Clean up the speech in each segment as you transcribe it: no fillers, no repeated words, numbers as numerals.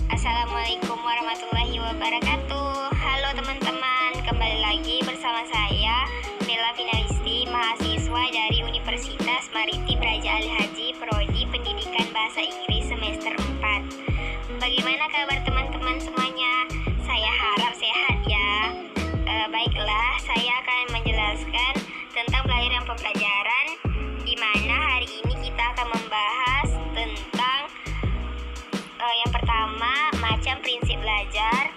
Assalamualaikum warahmatullahi wabarakatuh. Halo teman-teman, kembali lagi bersama saya Nela Finalisti, mahasiswa dari Universitas Maritim Raja Ali Haji, Prodi Pendidikan Bahasa Inggris semester 4. Bagaimana kabar teman-teman semuanya? Saya harap sehat ya. Baiklah, saya akan menjelaskan tentang pelajaran pembelajaran, di mana hari ini kita akan membahas tentang yang pertama, macam prinsip belajar.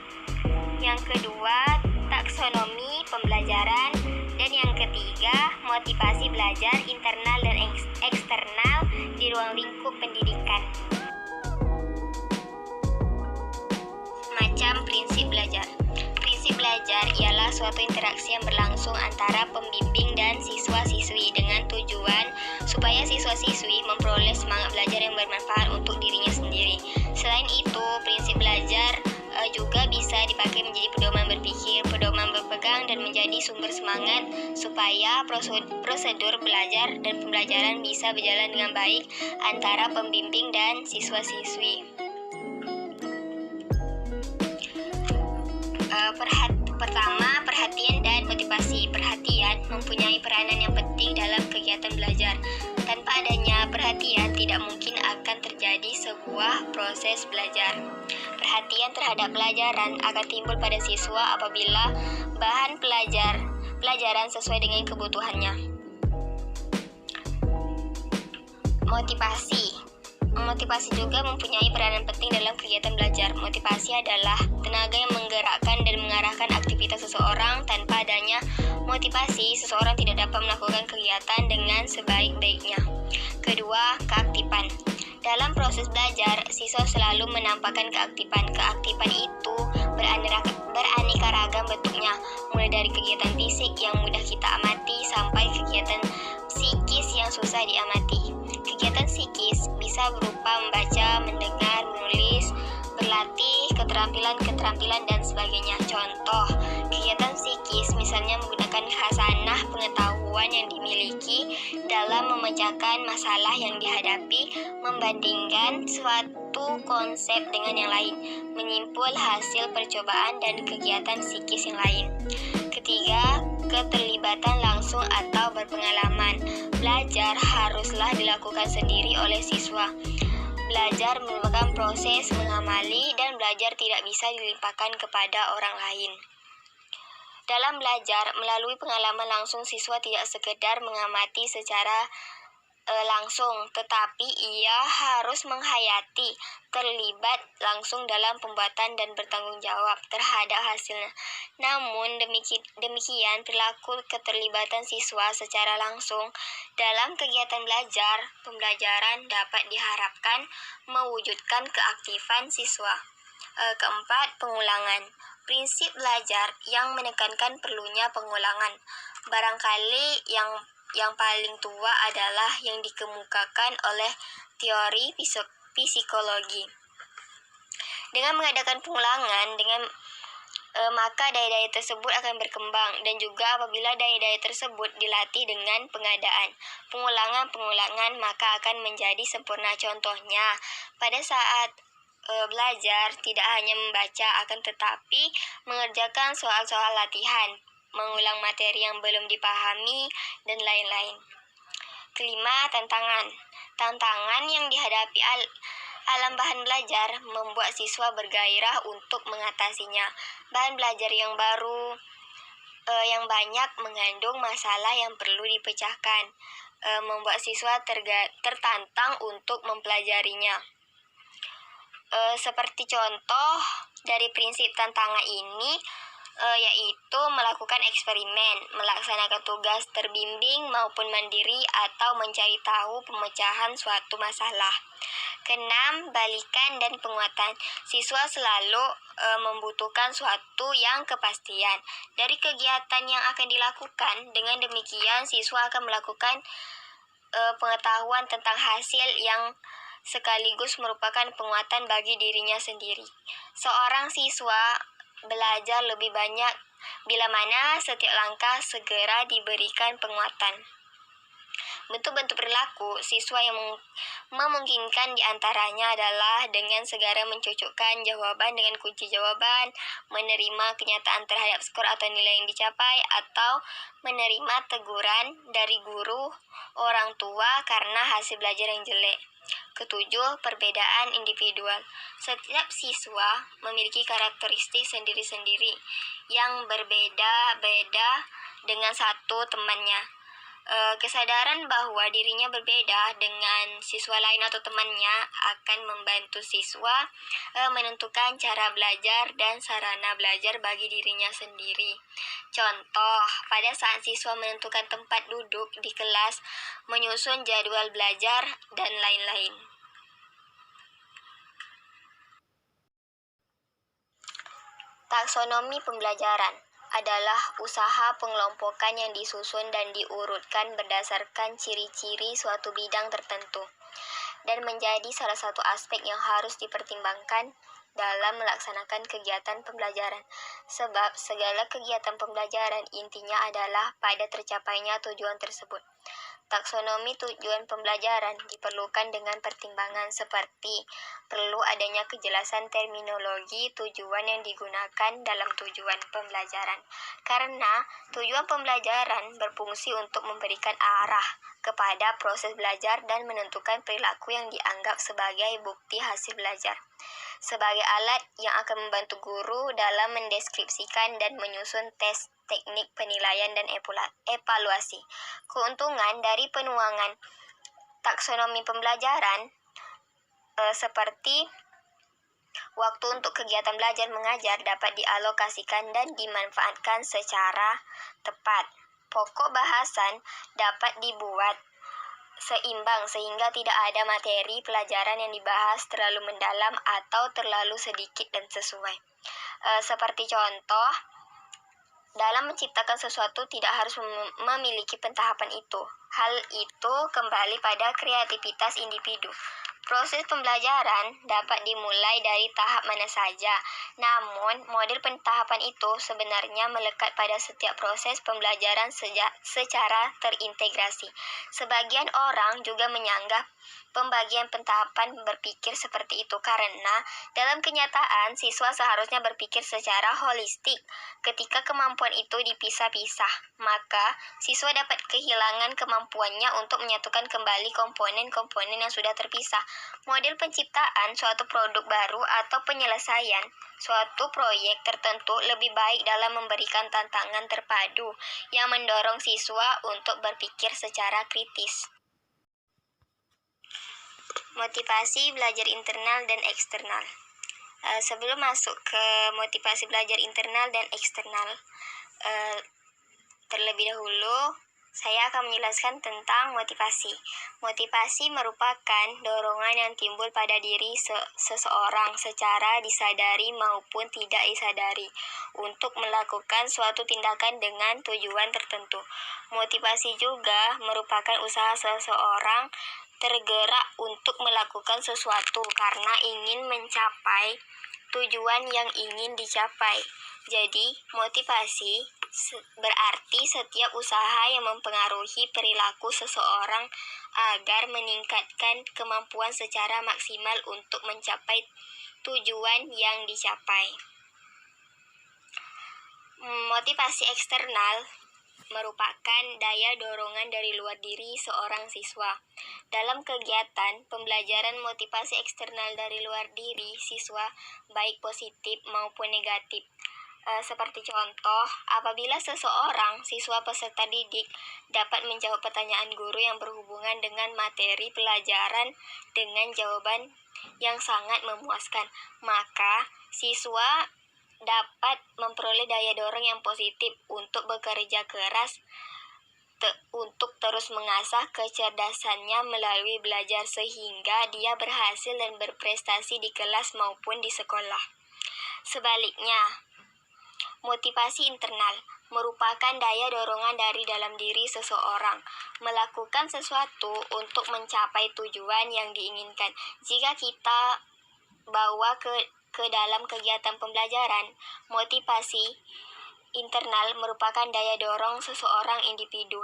Yang kedua, taksonomi pembelajaran. Dan yang ketiga, motivasi belajar internal dan eksternal di ruang lingkup pendidikan. Macam prinsip belajar. Prinsip belajar ialah suatu interaksi yang berlangsung antara pembimbing dan siswa-siswi dengan tujuan supaya siswa-siswi memperoleh semangat belajar yang bermanfaat untuk dirinya sendiri. Selain itu, prinsip belajar juga bisa dipakai menjadi pedoman berpikir, pedoman berpegang, dan menjadi sumber semangat supaya prosedur belajar dan pembelajaran bisa berjalan dengan baik antara pembimbing dan siswa-siswi. Pertama, perhatian dan motivasi. Perhatian mempunyai peranan yang penting dalam kegiatan belajar. Tanpa adanya perhatian, tidak mungkin akan terjadi sebuah proses belajar. Perhatian terhadap pelajaran akan timbul pada siswa apabila bahan pelajaran sesuai dengan kebutuhannya. Motivasi juga mempunyai peranan penting dalam kegiatan belajar. Motivasi adalah tenaga yang menggerakkan dan mengarahkan aktivitas seseorang. Tanpa adanya motivasi, seseorang tidak dapat melakukan kegiatan dengan sebaik-baiknya. Kedua, keaktifan. Dalam proses belajar, siswa selalu menampakkan keaktifan. Keaktifan itu beraneka ragam bentuknya, mulai dari kegiatan fisik yang mudah kita amati sampai kegiatan psikis yang susah diamati. Kegiatan psikis bisa berupa membaca, mendengar, menulis, berlatih, keterampilan, dan sebagainya. Contoh, kegiatan psikis misalnya menggunakan khasanah pengetahuan yang dimiliki dalam memecahkan masalah yang dihadapi, membandingkan suatu konsep dengan yang lain, menyimpul hasil percobaan dan kegiatan psikis yang lain. Ketiga, keterlibatan langsung atau berpengalaman. Belajar haruslah dilakukan sendiri oleh siswa. Belajar merupakan proses mengamali dan belajar tidak bisa dilimpahkan kepada orang lain. Dalam belajar, melalui pengalaman langsung, siswa tidak sekedar mengamati secara langsung, tetapi ia harus menghayati, terlibat langsung dalam pembuatan dan bertanggung jawab terhadap hasilnya. Namun demikian perilaku keterlibatan siswa secara langsung dalam kegiatan pembelajaran dapat diharapkan mewujudkan keaktifan siswa. Keempat, pengulangan. Prinsip belajar yang menekankan perlunya pengulangan. Barangkali yang paling tua adalah yang dikemukakan oleh teori psikologi. Dengan mengadakan pengulangan, maka daya-daya tersebut akan berkembang, dan juga apabila daya-daya tersebut dilatih dengan pengulangan, maka akan menjadi sempurna. Contohnya, pada saat belajar tidak hanya membaca, akan tetapi mengerjakan soal-soal latihan, mengulang materi yang belum dipahami, dan lain-lain. Kelima, tantangan. Tantangan yang dihadapi alam bahan belajar membuat siswa bergairah untuk mengatasinya. Bahan belajar yang baru yang banyak mengandung masalah yang perlu dipecahkan, membuat siswa tertantang untuk mempelajarinya. Seperti contoh dari prinsip tantangan ini, yaitu melakukan eksperimen, melaksanakan tugas terbimbing maupun mandiri, atau mencari tahu pemecahan suatu masalah. Keenam, balikan dan penguatan. Siswa selalu membutuhkan suatu yang kepastian dari kegiatan yang akan dilakukan. Dengan demikian, siswa akan melakukan pengetahuan tentang hasil yang sekaligus merupakan penguatan bagi dirinya sendiri. Seorang siswa belajar lebih banyak bila mana setiap langkah segera diberikan penguatan. Bentuk-bentuk perilaku siswa yang memungkinkan diantaranya adalah dengan segera mencocokkan jawaban dengan kunci jawaban, menerima kenyataan terhadap skor atau nilai yang dicapai, atau menerima teguran dari guru, orang tua karena hasil belajar yang jelek. Ketujuh, perbedaan individual. Setiap siswa memiliki karakteristik sendiri-sendiri yang berbeda-beda dengan satu temannya. Kesadaran bahwa dirinya berbeda dengan siswa lain atau temannya akan membantu siswa menentukan cara belajar dan sarana belajar bagi dirinya sendiri. Contoh, pada saat siswa menentukan tempat duduk di kelas, menyusun jadwal belajar, dan lain-lain. Taksonomi pembelajaran adalah usaha pengelompokan yang disusun dan diurutkan berdasarkan ciri-ciri suatu bidang tertentu, dan menjadi salah satu aspek yang harus dipertimbangkan dalam melaksanakan kegiatan pembelajaran. Sebab segala kegiatan pembelajaran intinya adalah pada tercapainya tujuan tersebut. Taksonomi tujuan pembelajaran diperlukan dengan pertimbangan seperti perlu adanya kejelasan terminologi tujuan yang digunakan dalam tujuan pembelajaran. Karena tujuan pembelajaran berfungsi untuk memberikan arah kepada proses belajar dan menentukan perilaku yang dianggap sebagai bukti hasil belajar. Sebagai alat yang akan membantu guru dalam mendeskripsikan dan menyusun tes, teknik penilaian dan evaluasi. Keuntungan dari penuangan taksonomi pembelajaran seperti waktu untuk kegiatan belajar mengajar dapat dialokasikan dan dimanfaatkan secara tepat. Pokok bahasan dapat dibuat seimbang sehingga tidak ada materi pelajaran yang dibahas terlalu mendalam atau terlalu sedikit dan sesuai. Seperti contoh, dalam menciptakan sesuatu tidak harus memiliki pentahapan itu. Hal itu kembali pada kreativitas individu. Proses pembelajaran dapat dimulai dari tahap mana saja, namun model pentahapan itu sebenarnya melekat pada setiap proses pembelajaran secara terintegrasi. Sebagian orang juga menyanggah pembagian pentahapan berpikir seperti itu karena dalam kenyataan siswa seharusnya berpikir secara holistik. Ketika kemampuan itu dipisah-pisah, maka siswa dapat kehilangan kemampuannya untuk menyatukan kembali komponen-komponen yang sudah terpisah. Model penciptaan suatu produk baru atau penyelesaian suatu proyek tertentu lebih baik dalam memberikan tantangan terpadu yang mendorong siswa untuk berpikir secara kritis. Motivasi belajar internal dan eksternal. Sebelum masuk ke motivasi belajar internal dan eksternal, terlebih dahulu saya akan menjelaskan tentang motivasi. Motivasi merupakan dorongan yang timbul pada diri seseorang secara disadari maupun tidak disadari untuk melakukan suatu tindakan dengan tujuan tertentu. Motivasi juga merupakan usaha seseorang tergerak untuk melakukan sesuatu karena ingin mencapai tujuan yang ingin dicapai. Jadi, motivasi berarti setiap usaha yang mempengaruhi perilaku seseorang agar meningkatkan kemampuan secara maksimal untuk mencapai tujuan yang dicapai. Motivasi eksternal merupakan daya dorongan dari luar diri seorang siswa. Dalam kegiatan pembelajaran, motivasi eksternal dari luar diri siswa baik positif maupun negatif. Seperti contoh, apabila seseorang siswa peserta didik dapat menjawab pertanyaan guru yang berhubungan dengan materi pelajaran dengan jawaban yang sangat memuaskan, maka siswa dapat memperoleh daya dorong yang positif untuk bekerja keras untuk terus mengasah kecerdasannya melalui belajar sehingga dia berhasil dan berprestasi di kelas maupun di sekolah. Sebaliknya, motivasi internal merupakan daya dorongan dari dalam diri seseorang melakukan sesuatu untuk mencapai tujuan yang diinginkan. Jika kita bawa ke dalam kegiatan pembelajaran, motivasi internal merupakan daya dorong seseorang individu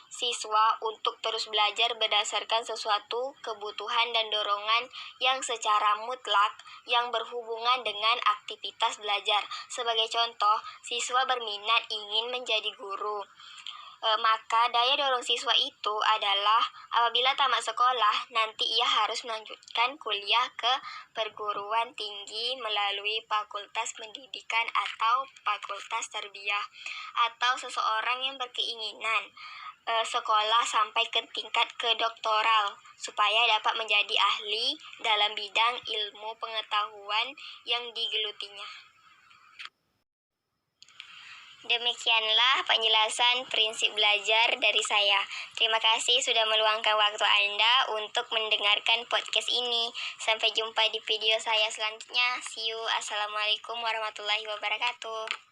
siswa untuk terus belajar berdasarkan sesuatu kebutuhan dan dorongan yang secara mutlak yang berhubungan dengan aktivitas belajar. Sebagai contoh, siswa berminat ingin menjadi guru. Maka daya dorong siswa itu adalah apabila tamat sekolah, nanti ia harus melanjutkan kuliah ke perguruan tinggi melalui fakultas pendidikan atau fakultas tarbiyah, atau seseorang yang berkeinginan sekolah sampai ke tingkat kedoktoral supaya dapat menjadi ahli dalam bidang ilmu pengetahuan yang digelutinya. Demikianlah penjelasan prinsip belajar dari saya. Terima kasih sudah meluangkan waktu Anda untuk mendengarkan podcast ini. Sampai jumpa di video saya selanjutnya. See you. Assalamualaikum warahmatullahi wabarakatuh.